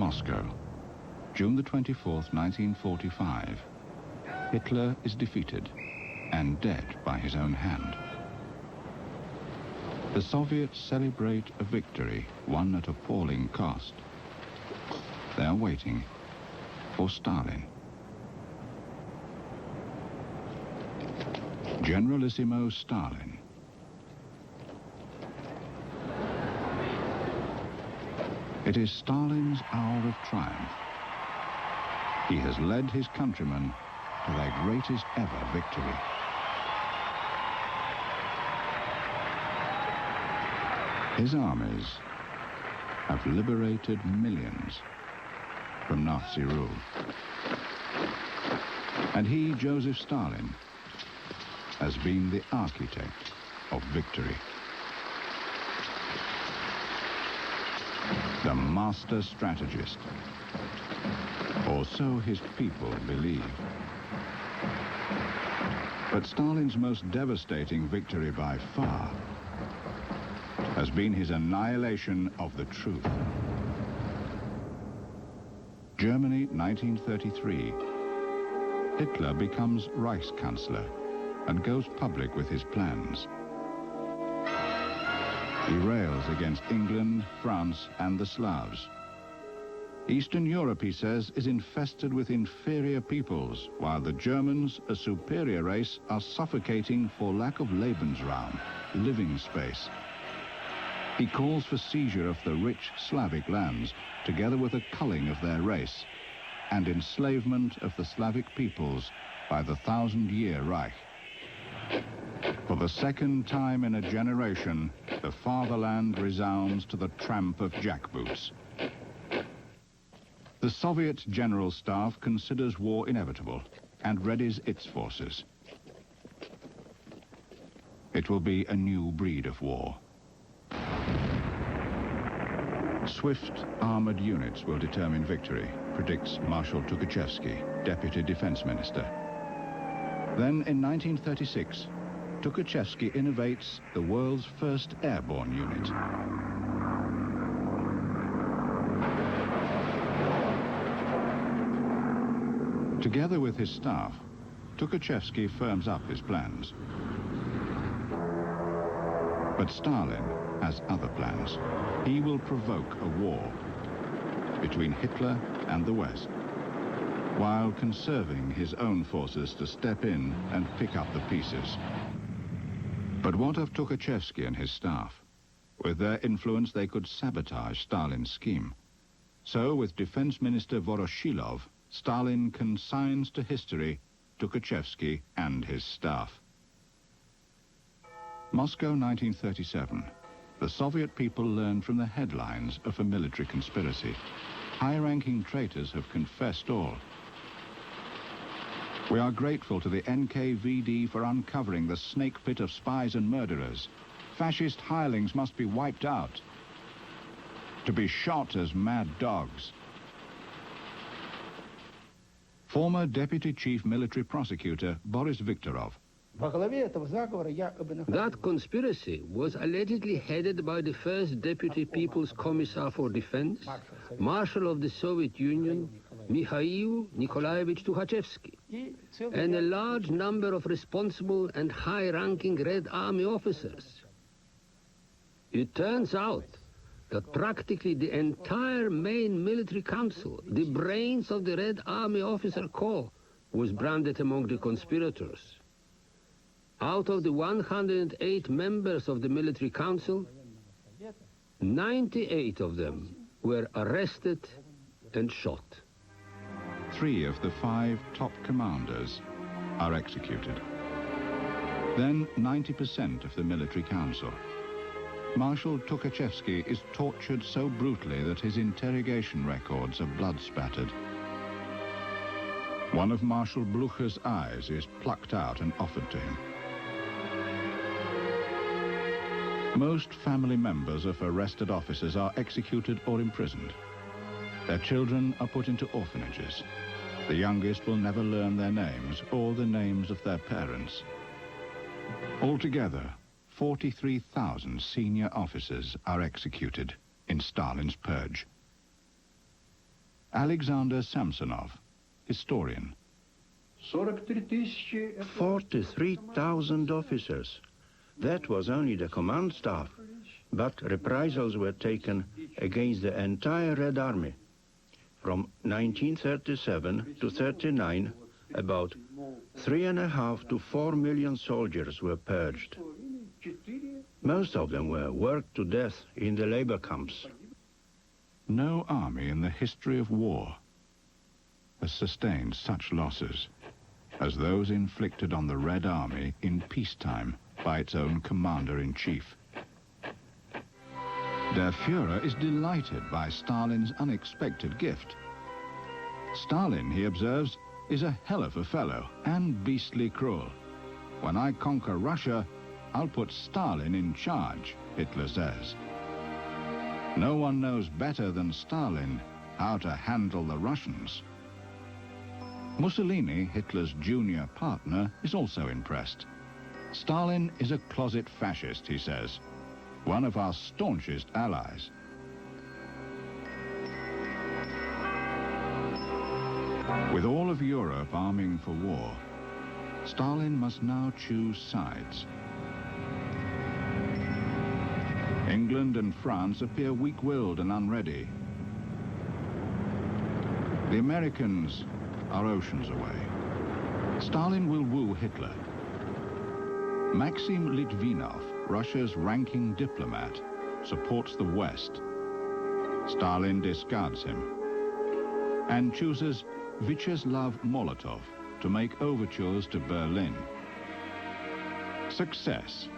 Moscow, June the 24th, 1945. Hitler is defeated and dead by his own hand. The Soviets celebrate a victory won at appalling cost. They are waiting for Stalin. Generalissimo Stalin. It is Stalin's hour of triumph. He has led his countrymen to their greatest ever victory. His armies have liberated millions from Nazi rule. And he, Joseph Stalin, has been the architect of victory. The master strategist, or so his people believe. But Stalin's most devastating victory by far has been his annihilation of the truth. Germany, 1933. Hitler becomes Reichskanzler and goes public with his plans. He rails against England, France, and the Slavs. Eastern Europe, he says, is infested with inferior peoples, while the Germans, a superior race, are suffocating for lack of Lebensraum, living space. He calls for seizure of the rich Slavic lands, together with a culling of their race, and enslavement of the Slavic peoples by the 1,000-year Reich. For the second time in a generation, the fatherland resounds to the tramp of jackboots. The Soviet General Staff considers war inevitable and readies its forces. It will be a new breed of war. Swift armored units will determine victory, predicts Marshal Tukhachevsky, Deputy Defense Minister. Then in 1936, Tukhachevsky innovates the world's first airborne unit. Together with his staff, Tukhachevsky firms up his plans. But Stalin has other plans. He will provoke a war between Hitler and the West, while conserving his own forces to step in and pick up the pieces. But what of Tukhachevsky and his staff? With their influence, they could sabotage Stalin's scheme. So, with Defense Minister Voroshilov, Stalin consigns to history Tukhachevsky and his staff. Moscow, 1937. The Soviet people learned from the headlines of a military conspiracy. High-ranking traitors have confessed all. We are grateful to the NKVD for uncovering the snake pit of spies and murderers. Fascist hirelings must be wiped out, to be shot as mad dogs. Former Deputy Chief Military Prosecutor Boris Viktorov. That conspiracy was allegedly headed by the first Deputy People's Commissar for Defense, Marshal of the Soviet Union, Mikhail Nikolaevich Tukhachevsky, and a large number of responsible and high-ranking Red Army officers. It turns out that practically the entire main military council, the brains of the Red Army Officer Corps, was branded among the conspirators. Out of the 108 members of the military council, 98 of them were arrested and shot. 3 of the 5 top commanders are executed. Then 90% of the military council. Marshal Tukhachevsky is tortured so brutally that his interrogation records are blood-spattered. One of Marshal Blucher's eyes is plucked out and offered to him. Most family members of arrested officers are executed or imprisoned. Their children are put into orphanages. The youngest will never learn their names or the names of their parents. Altogether, 43,000 senior officers are executed in Stalin's purge. Alexander Samsonov, historian. 43,000 officers. That was only the command staff, but reprisals were taken against the entire Red Army. From 1937 to 39, about 3.5 to 4 million soldiers were purged. Most of them were worked to death in the labor camps. No army in the history of war has sustained such losses as those inflicted on the Red Army in peacetime by its own commander-in-chief. Der Führer is delighted by Stalin's unexpected gift. Stalin, he observes, is a hell of a fellow and beastly cruel. When I conquer Russia, I'll put Stalin in charge, Hitler says. No one knows better than Stalin how to handle the Russians. Mussolini, Hitler's junior partner, is also impressed. Stalin is a closet fascist, he says, one of our staunchest allies. With all of Europe arming for war, Stalin must now choose sides. England and France appear weak-willed and unready. The Americans are oceans away. Stalin will woo Hitler. Maxim Litvinov, Russia's ranking diplomat, supports the West. Stalin discards him and chooses Vyacheslav Molotov to make overtures to Berlin. Success.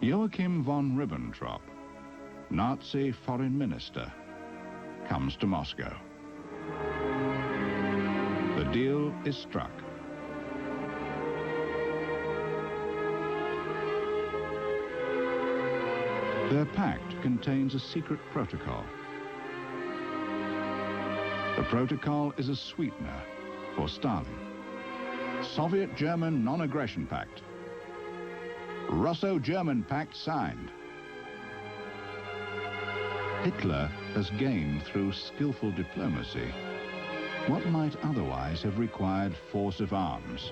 Joachim von Ribbentrop, Nazi foreign minister, comes to Moscow. The deal is struck. Their pact contains a secret protocol. The protocol is a sweetener for Stalin. Soviet-German non-aggression pact. Russo-German pact signed. Hitler has gained through skillful diplomacy what might otherwise have required force of arms.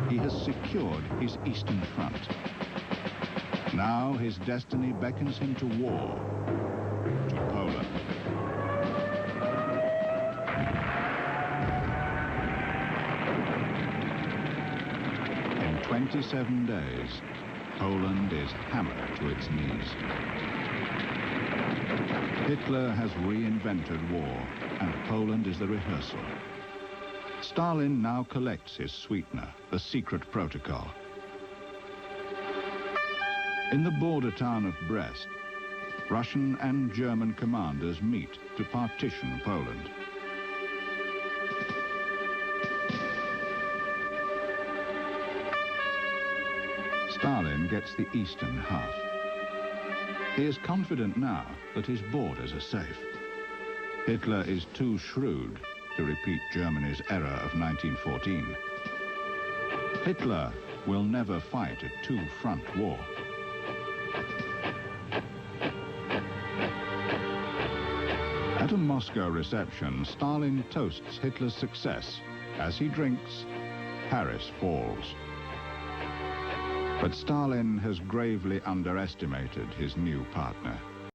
He has secured his Eastern Front. Now his destiny beckons him to war, to Poland. In 27 days, Poland is hammered to its knees. Hitler has reinvented war, and Poland is the rehearsal. Stalin now collects his sweetener, the secret protocol. In the border town of Brest, Russian and German commanders meet to partition Poland. Stalin gets the eastern half. He is confident now that his borders are safe. Hitler is too shrewd to repeat Germany's error of 1914. Hitler will never fight a two-front war. At a Moscow reception, Stalin toasts Hitler's success. As he drinks, Paris falls. But Stalin has gravely underestimated his new partner.